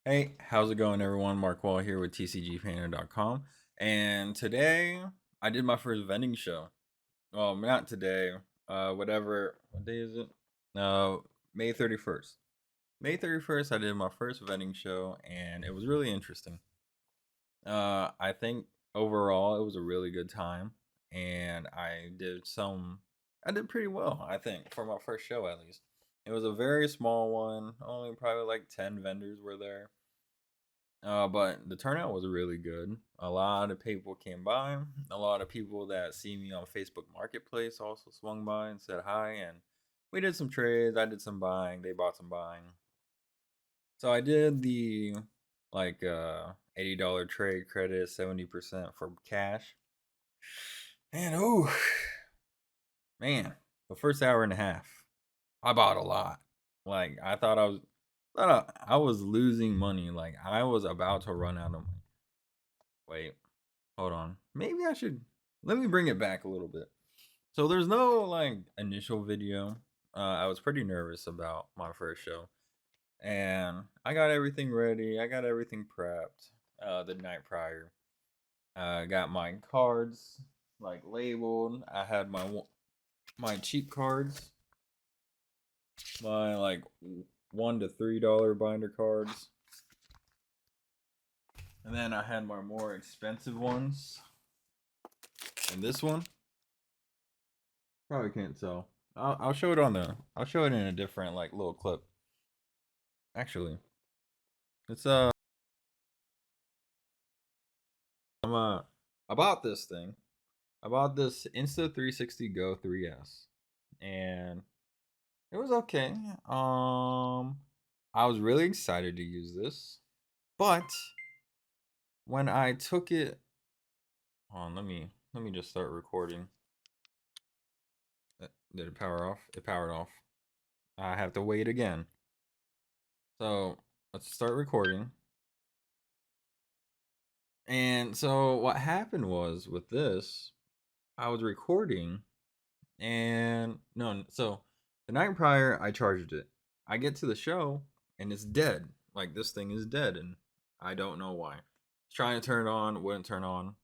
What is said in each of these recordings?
Hey, how's it going, everyone? Mark Wall here with TCGpainter.com. And today I did my first vending show. Well, not today. Whatever. What day is it? Uh, May 31st. May 31st, I did my first vending show, and it was really interesting. I think overall it was a really good time, and I did pretty well, I think, for my first show at least. It was a very small one, only probably like 10 vendors were there. But the turnout was really good. A lot of people came by. A lot of people that see me on Facebook Marketplace also swung by and said hi. And we did some trades. I did some buying. They bought some buying. So I did the $80 trade credit, 70% for cash. And oh man, the first hour and a half, I bought a lot. Like I was losing money. Like I was about to run out of money. Wait, hold on. Maybe I should let me bring it back a little bit. So there's no like initial video. I was pretty nervous about my first show, and I got everything ready. I got everything prepped the night prior. Got my cards like labeled. I had my cheap cards, my like $1 to $3 binder cards, and then I had my more expensive ones. And this one, probably can't tell. I'll show it on the. I'll show it in a different like little clip. Actually, it's I'm I bought this thing. I bought this Insta360 Go 3S, and it was okay. I was really excited to use this, but when I took it, on, let me just start recording. Did it power off? It powered off. I have to wait again. So let's start recording. And so what happened was with this, I was recording and no, so the night prior I charged it. I get to the show and it's dead. Like this thing is dead and I don't know why. Trying to turn it on, wouldn't turn on.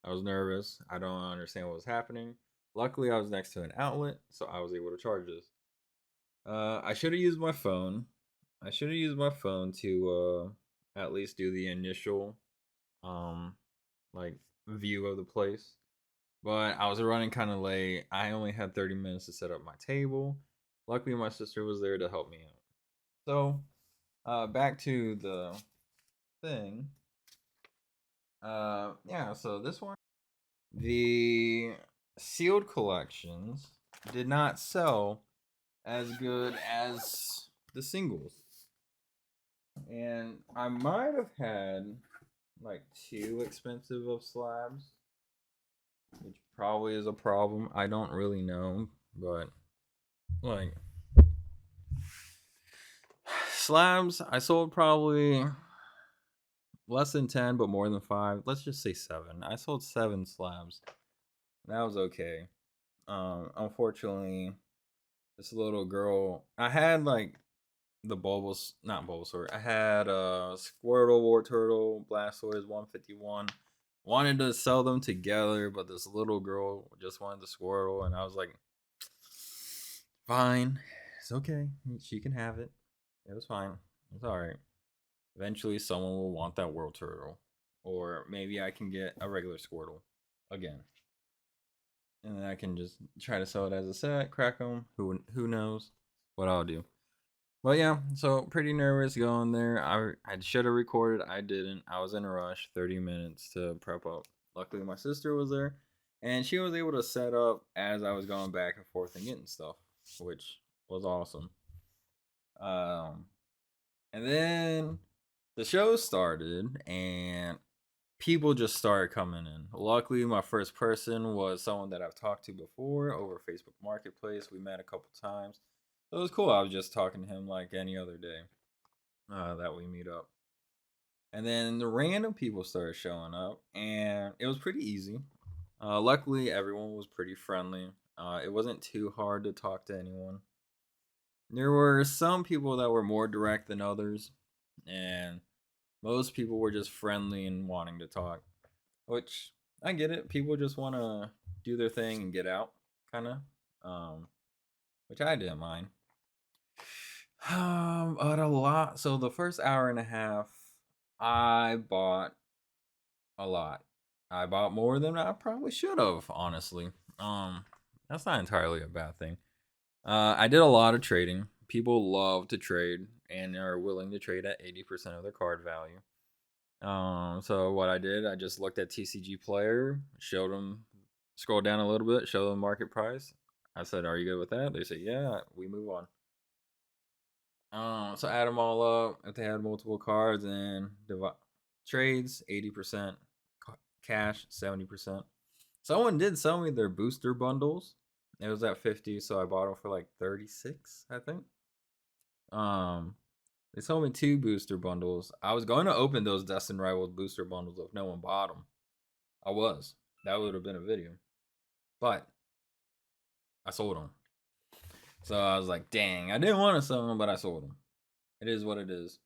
I was nervous. I don't understand what was happening. Luckily I was next to an outlet, so I was able to charge this. I should have used my phone. I should have used my phone to at least do the initial um like view of the place. But I was running kind of late. I only had 30 minutes to set up my table. Luckily my sister was there to help me out. So, back to the thing. Yeah, so this one, the sealed collections did not sell as good as the singles. And I might have had like too expensive of slabs, which probably is a problem. I don't really know, but like slabs, I sold probably less than 10, but more than 5. Let's just say 7. I sold 7 slabs. That was okay. Unfortunately, this little girl, I had like the Bulbos, not Bulbasaur. I had Squirtle, War Turtle, Blastoise 151. Wanted to sell them together, but this little girl just wanted the Squirtle, and I was like, fine, it's okay. She can have it. It was fine. It's all right. Eventually, someone will want that World Turtle, or maybe I can get a regular Squirtle again, and then I can just try to sell it as a set, crack them. Who knows what I'll do? Well, yeah, so pretty nervous going there. I should have recorded. I didn't. I was in a rush. 30 minutes to prep up. Luckily, my sister was there, and she was able to set up as I was going back and forth and getting stuff, which was awesome. Um, and then the show started, and people just started coming in. Luckily, my first person was someone that I've talked to before over Facebook Marketplace. We met a couple times. So it was cool. I was just talking to him like any other day that we meet up. And then the random people started showing up, and it was pretty easy. Luckily, everyone was pretty friendly. It wasn't too hard to talk to anyone. There were some people that were more direct than others, and Most people were just friendly and wanting to talk, which I get it. People just want to do their thing and get out, kind of, which I didn't mind. But a lot. So the first hour and a half, I bought a lot. I bought more than I probably should have, honestly. That's not entirely a bad thing. I did a lot of trading. People love to trade and are willing to trade at 80% of their card value. So what I did, I just looked at TCG player, showed them, scrolled down a little bit, showed them market price. I said, "Are you good with that?" They said, "Yeah." We move on. So add them all up. If they had multiple cards and trades, 80%, cash 70%. Someone did sell me their booster bundles. It was at 50, so I bought them for like 36, I think. They sold me 2 booster bundles. I was going to open those Destined Rivals booster bundles if no one bought them. I was. That would have been a video. But I sold them. So I was like, dang, I didn't want to sell them, but I sold them. It is what it is.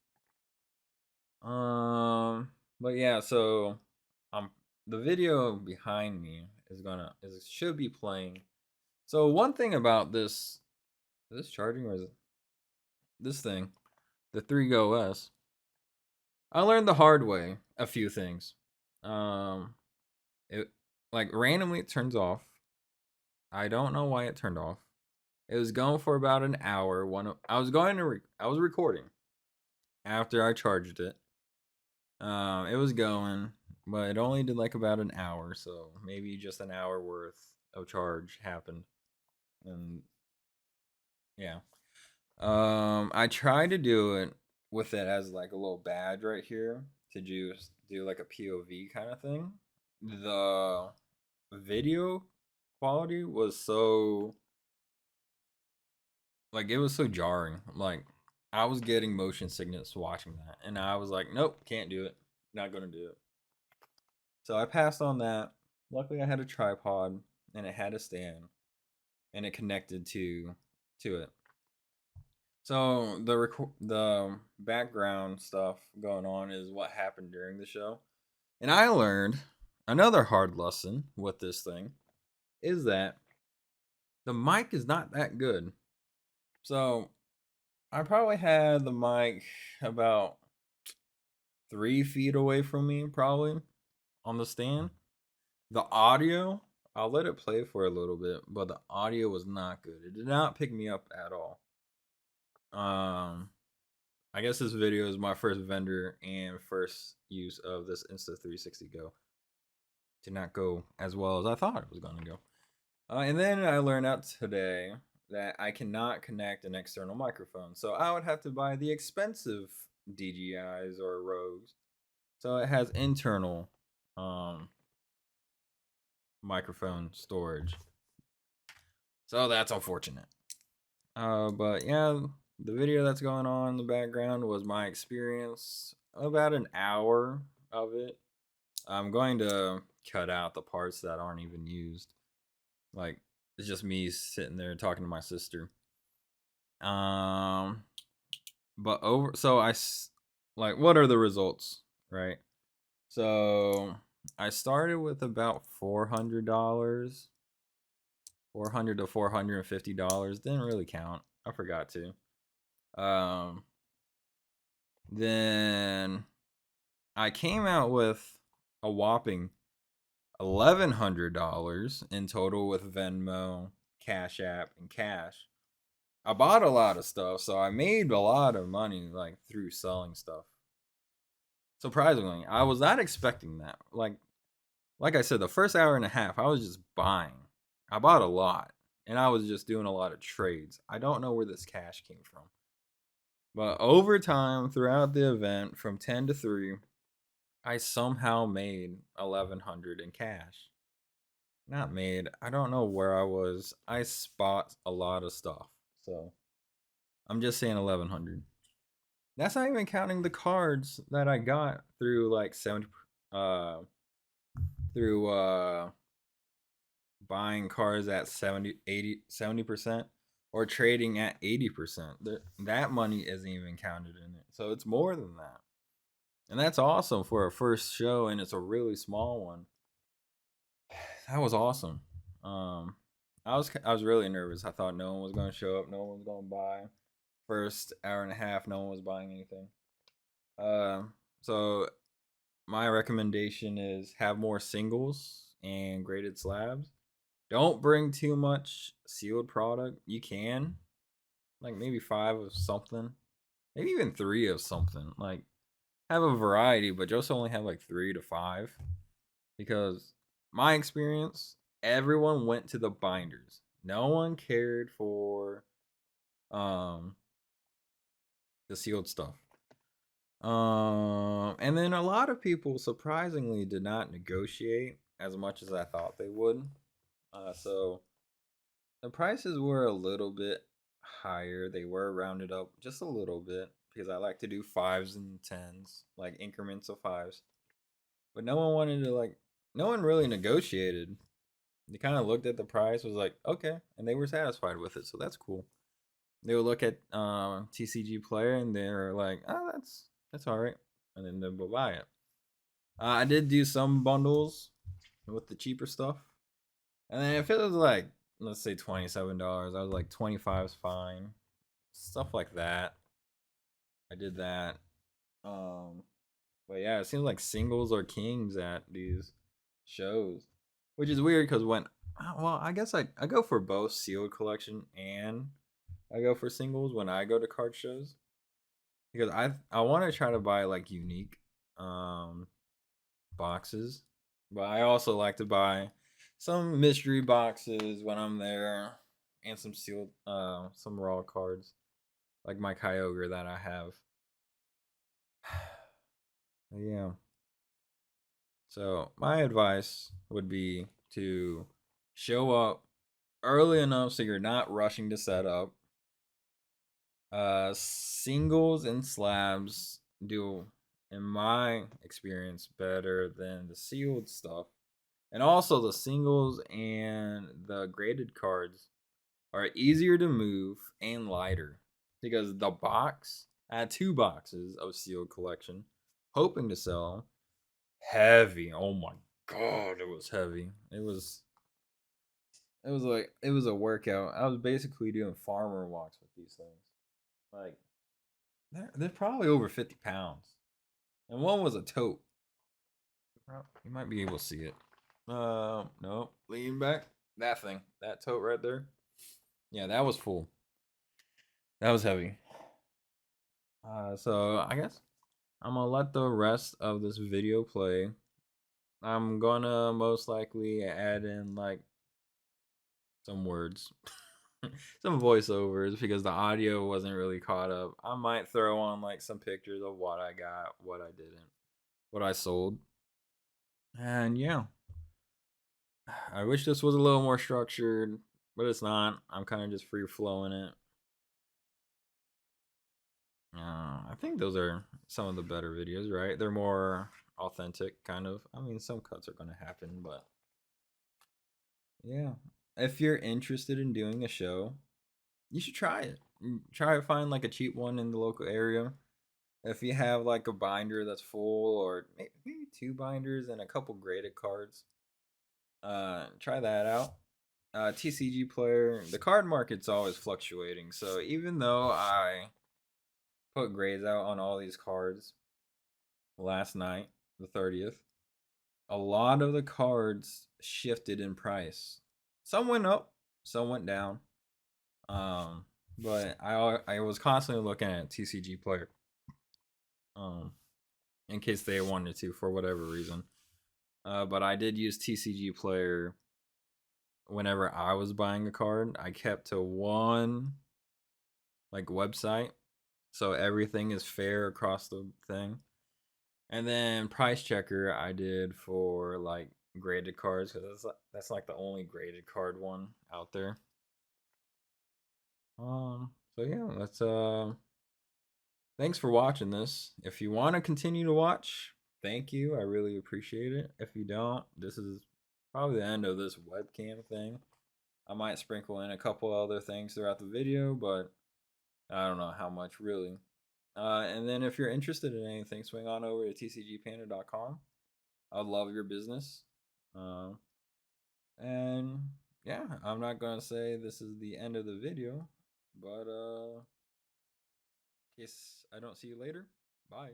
But yeah, so the video behind me should be playing. So one thing about this charging, or is it this thing, the 3GO S, I learned the hard way a few things. It like randomly it turns off. I don't know why it turned off. It was going for about an hour. I was recording after I charged it. It was going, but it only did like about an hour, so maybe just an hour worth of charge happened. And yeah. I tried to do it with it as like a little badge right here to just do like a POV kind of thing. The video quality was so like it was so jarring. Like I was getting motion sickness watching that, and I was like, nope, can't do it. Not gonna do it. So I passed on that. Luckily, I had a tripod and it had a stand, and it connected to it. So the background stuff going on is what happened during the show. And I learned another hard lesson with this thing is that the mic is not that good. So I probably had the mic about 3 feet away from me, probably on the stand. The audio, I'll let it play for a little bit, but the audio was not good. It did not pick me up at all. I guess this video is my first vendor and first use of this Insta360 Go. Did not go as well as I thought it was going to go. And then I learned out today that I cannot connect an external microphone. So I would have to buy the expensive DJIs or Rogues. So it has internal microphone storage. So that's unfortunate. But yeah, the video that's going on in the background was my experience. About an hour of it. I'm going to cut out the parts that aren't even used. Like it's just me sitting there talking to my sister. But like what are the results, right? So I started with about $400, $400 to $450. Didn't really count. I forgot to. Then I came out with a whopping $1,100 in total with Venmo, Cash App, and cash. I bought a lot of stuff, so I made a lot of money like through selling stuff. Surprisingly, I was not expecting that. Like I said, the first hour and a half, I was just buying. I bought a lot, and I was just doing a lot of trades. I don't know where this cash came from. But over time, throughout the event, from 10 to 3, I somehow made 1,100 in cash. Not made. I don't know where I was. I spot a lot of stuff. So I'm just saying 1,100. That's not even counting the cards that I got through like 70 through buying cards at 70% or trading at 80%. That money isn't even counted in it. So it's more than that. And that's awesome for a first show, and it's a really small one. That was awesome. Um, I was really nervous. I thought no one was going to show up, no one was going to buy. First hour and a half, no one was buying anything. So my recommendation is have more singles and graded slabs. Don't bring too much sealed product. You can, like maybe 5 of something, maybe even 3 of something. Like have a variety, but just only have like 3 to 5, because my experience, everyone went to the binders. No one cared for um the sealed stuff. And then a lot of people surprisingly did not negotiate as much as I thought they would. So the prices were a little bit higher. They were rounded up just a little bit because I like to do 5s and 10s, like increments of 5s. But no one wanted to, like, no one really negotiated. They kind of looked at the price, was like, okay, and they were satisfied with it. So that's cool. They would look at TCG player and they're like, oh, that's all right, and then they'll buy it. I did do some bundles with the cheaper stuff, and then if it was like, let's say $27, I was like 25 is fine, stuff like that. I did that. Um, but yeah, it seems like singles are kings at these shows, which is weird because well, I guess I go for both sealed collection and I go for singles when I go to card shows, because I want to try to buy like unique um boxes, but I also like to buy some mystery boxes when I'm there, and some sealed some raw cards like my Kyogre that I have. Yeah. So my advice would be to show up early enough so you're not rushing to set up. Singles and slabs do, in my experience, better than the sealed stuff. And also the singles and the graded cards are easier to move and lighter, because the box, I had 2 boxes of sealed collection hoping to sell. Heavy. Oh my god, it was heavy. It was like it was a workout. I was basically doing farmer walks with these things. Like they're probably over 50 pounds. And one was a tote. You might be able to see it. No. Lean back. That thing. That tote right there. Yeah, that was full. That was heavy. So I guess I'm gonna let the rest of this video play. I'm gonna most likely add in like some words, some voiceovers, because the audio wasn't really caught up. I might throw on like some pictures of what I got, what I didn't, what I sold. And yeah, I wish this was a little more structured, but it's not. I'm kind of just free flowing it. I think those are some of the better videos, right? They're more authentic, kind of. I mean, some cuts are going to happen, but yeah. If you're interested in doing a show, you should try it. Try to find like a cheap one in the local area. If you have like a binder that's full, or maybe 2 binders and a couple graded cards, try that out. TCG player, the card market's always fluctuating. So even though I put grades out on all these cards last night, the 30th, a lot of the cards shifted in price. Some went up, some went down. Um, but I was constantly looking at TCG player, um, in case they wanted to for whatever reason. But I did use TCG player whenever I was buying a card. I kept to one like website, so everything is fair across the thing. And then price checker I did for like graded cards, because that's like the only graded card one out there. So yeah, that's thanks for watching this. If you want to continue to watch, thank you. I really appreciate it. If you don't, this is probably the end of this webcam thing. I might sprinkle in a couple other things throughout the video, but I don't know how much really. And then if you're interested in anything, swing on over to tcgpanda.com. I'd love your business. And yeah, I'm not gonna say this is the end of the video, but in case I don't see you later, bye.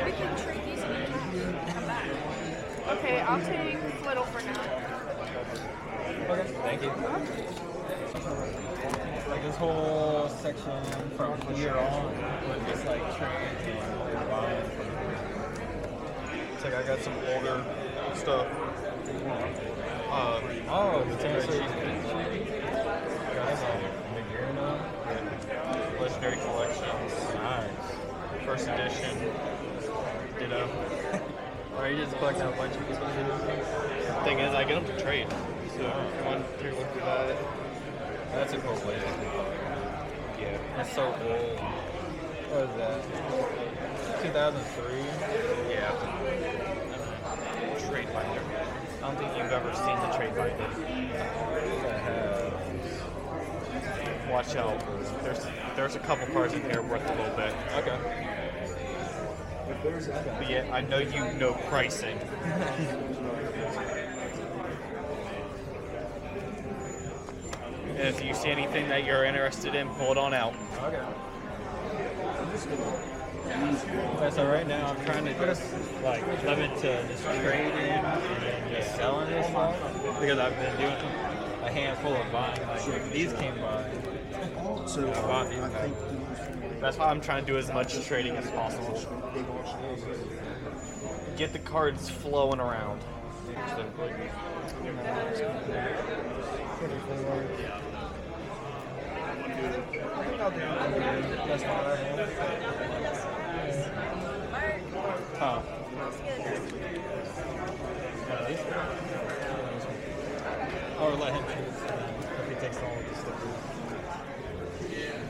We can trade these and come back. Okay, I'll take Flittle for now. Okay, thank you. Like this whole section from here on was just like trades and buying. It's like I got some older stuff. The Tennessee guys on Legendary collections. Nice. First edition. Ditto. Or you just collecting a bunch of people. Thing is, I get them to trade. So if you want to take a look at that. That's a cool way. Yeah. That's so old. What is that? 2003? Yeah. Trade binder. I don't think you've ever seen the trade binder. I have. Watch out. There's a couple cards in here worth a little bit. Okay. But yeah, I know you know pricing. And if you see anything that you're interested in, pull it on out. Okay. Okay, so right now I'm trying to just like limit to just trading and then just selling this stuff because I've been doing a handful of buying. Like these came by. So I bought these guys. That's why I'm trying to do as much trading as possible. Get the cards flowing around. Huh. Or let him choose if he takes all of the stickers.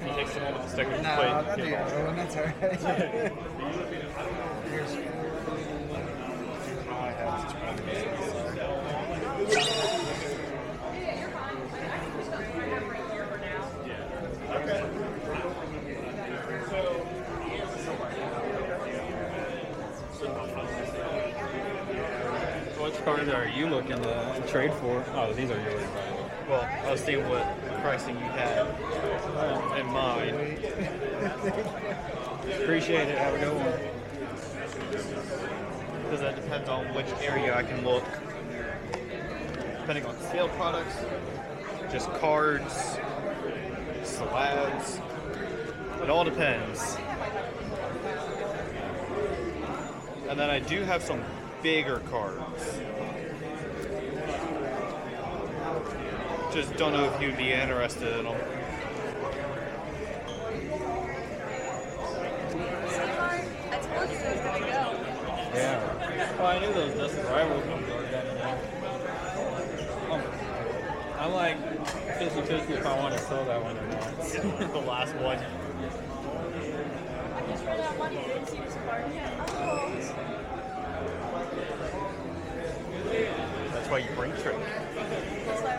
He takes them all with the stickers. No, Wait, I'll do give the them. other one, that's alright. Which cards are you looking to trade for? Oh, these are yours. Well, I was seeing what pricing you had in mind. Appreciate it. Have a good one. Because that depends on which area I can look. Depending on sale products, just cards, slabs. It all depends. And then I do have some bigger cards. Just don't know if you'd be interested in them. I told you I was gonna go. Yeah. Well, I knew those Dustin Rivals ones were gonna I'm like 50-50 if I want to sell that one or not. The last one. I just rolled out money. I didn't see this card. That's why you bring trade.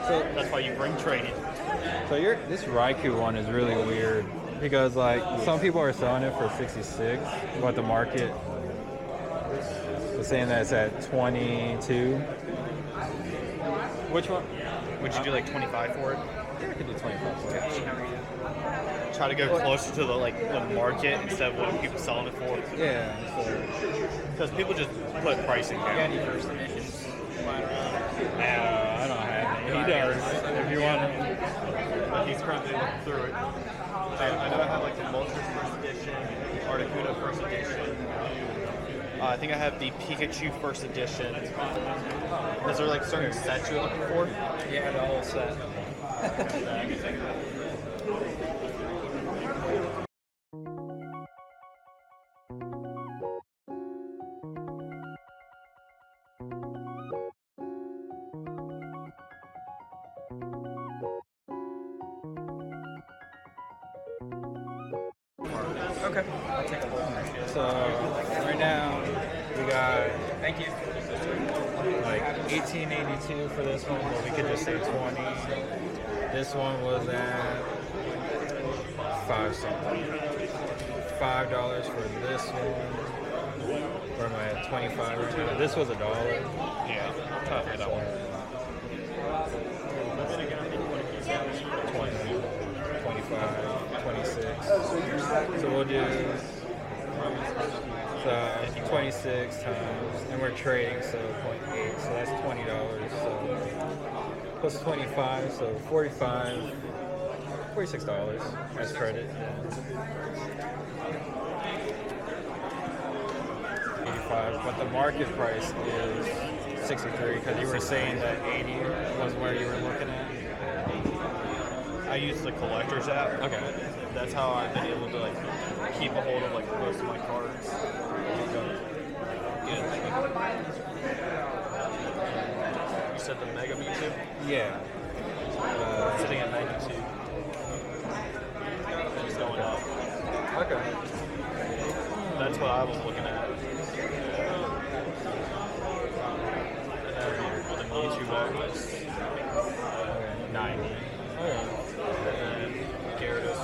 So, That's why you bring trading. so this Raikou one is really weird because like some people are selling it for 66, but the market is saying that it's at 22. Which one? Would you do like 25 for it? Yeah, I could do 25 for it. Try to go closer to the market instead of what people selling it for. Yeah, so Because people just put pricing down. any first editions lying around? I don't have any. He does. If you want to. But he's currently looking through it. I know I have like the Moltres first edition, Articuno first edition. I think I have the Pikachu first edition. Is there like certain sets you're looking for? Yeah, the whole set. Okay. I'll take a look. So right now we got Thank you. like 1882 for this one, but we could just say 20. This one was at 5 something. $5 for this one. Where am I at? 25 right now. This was $1. Yeah, I'll take that one. 20, 25, 26. So we'll do 26 times, and we're trading, so 0.8, so that's $20. So plus 25, so $46 as credit. Yeah. 85, but the market price is 63 because you were saying that 80 was where you were looking at. I use the collector's app. Okay. That's how I've been able to keep a hold of most of my cards. You said the Mega Mewtwo? Yeah. Sitting at 92. And it's going up. Okay. That's what I was looking at. And then on the Mewtwo box, 90. Okay. And Gyarados,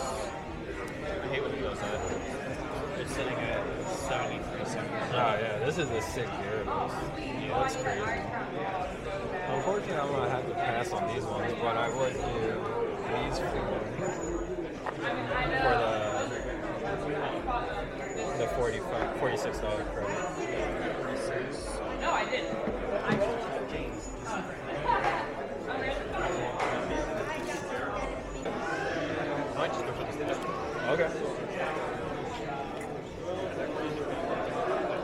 I hate when it does that. It's sitting at 73 cents. Oh yeah, this is a sick Gyarados. Yeah, that's crazy. Unfortunately, I'm gonna have to pass on these ones, but I would do these for the $46 credit. No, I didn't. Might just go for this dish. Okay.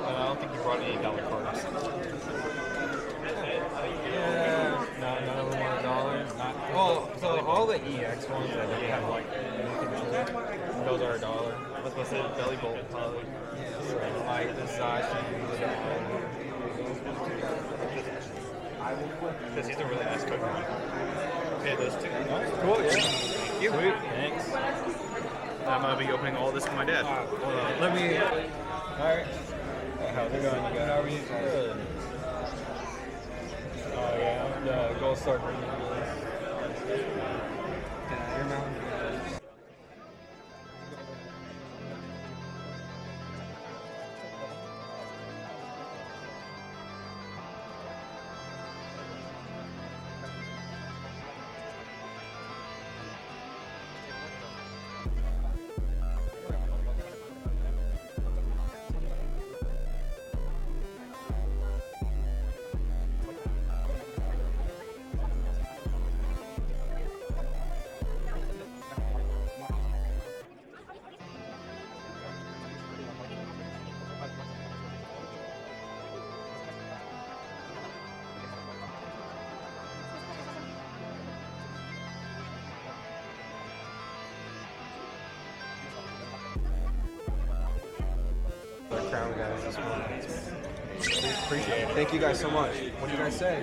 I don't think you brought any dollar cards. Yeah, no, none of them are $1. Not well. So all the EX ones that we have those are $1. I was supposed to say Belly Bolt, probably. So, like the Zashi. Because he's a really nice Pokemon. Okay, those two. Cool, yeah. Thank you. Sweet. Thanks. I'm going to be opening all this for my dad. Hold on. Let me. Alright. How's it going? You good? How are you? Good. Oh, yeah. I'm the Gold Star Green. Your mouth? Crown guys this morning. Appreciate it. Thank you guys so much. What do you guys say?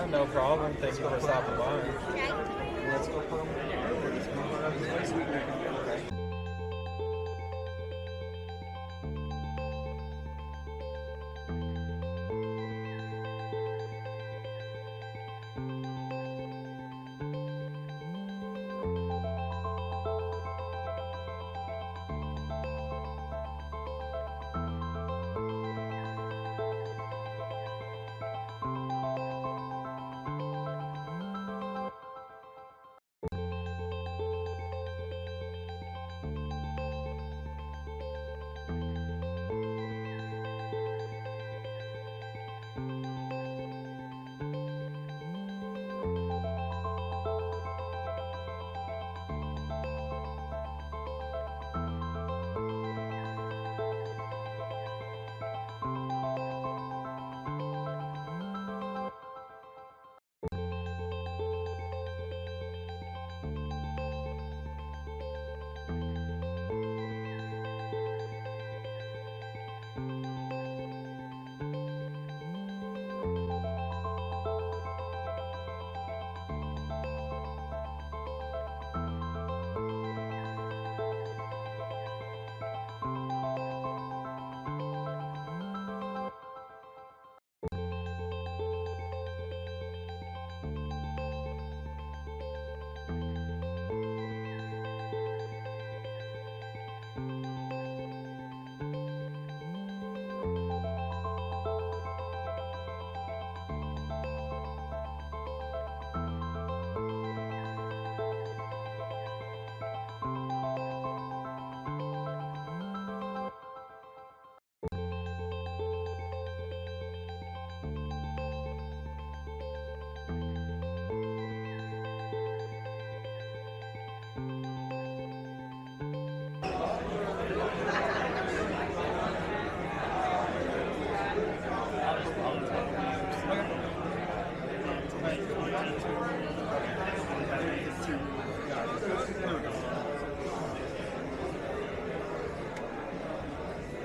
No problem. Thank you for stopping by. Let's go put them.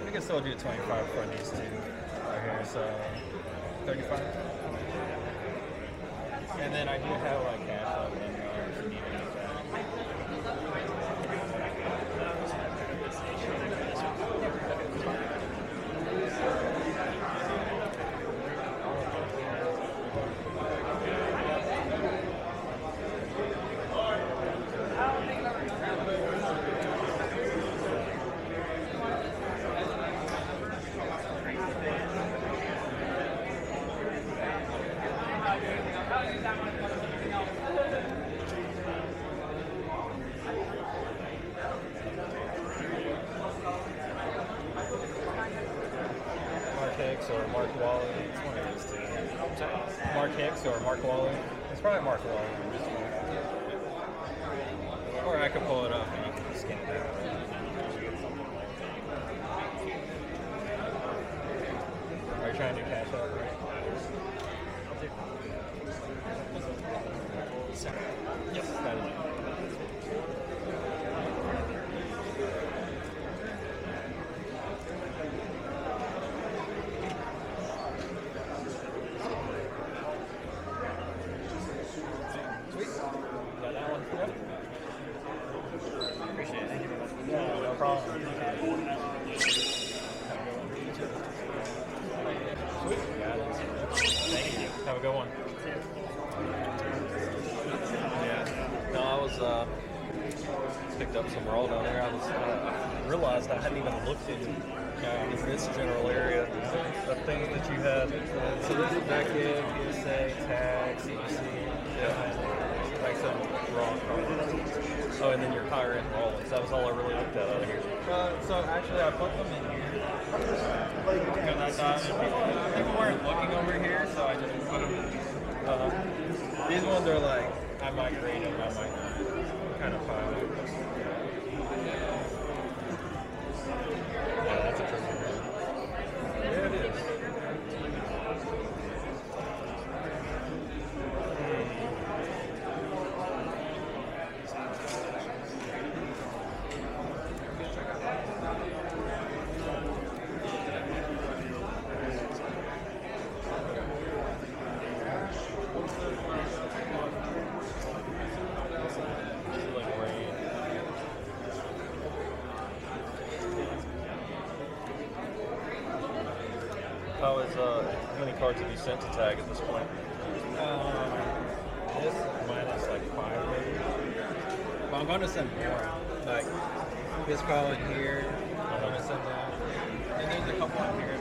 We can still do 25 for these two right here, so 35. And then I do have like cash up in there if you need any of that. Mark Hicks or Mark Waller. It's one of those two. Mark Hicks or Mark Waller. It's probably Mark Waller. Or I could pull it up and you can scan it out. Are you trying to cash out, right? Yes, that is it. Sweet. Got that one? Yep. Appreciate it. Thank you very much. No, no problem. Sweet. Got it. Thank you. Have a good one. Yeah. No, I was picked up some raw down there. I realized I hadn't even looked in this general area of things that you had. So this is back in PSA, tag, CBC, like some raw cards. Oh, and then your higher end raw ones. That was all I really looked at out of here. So actually, I put them in here because I thought people weren't looking over here, so I just put them. These ones are like I might grade them, I might not. Kind of fine. Yeah, that's a tricky one. Yeah, it is. How many cards have you sent to tag at this point? This minus like 5 maybe. But I'm going to send more. Like this call in here, I'm going to send that. And there's a couple in here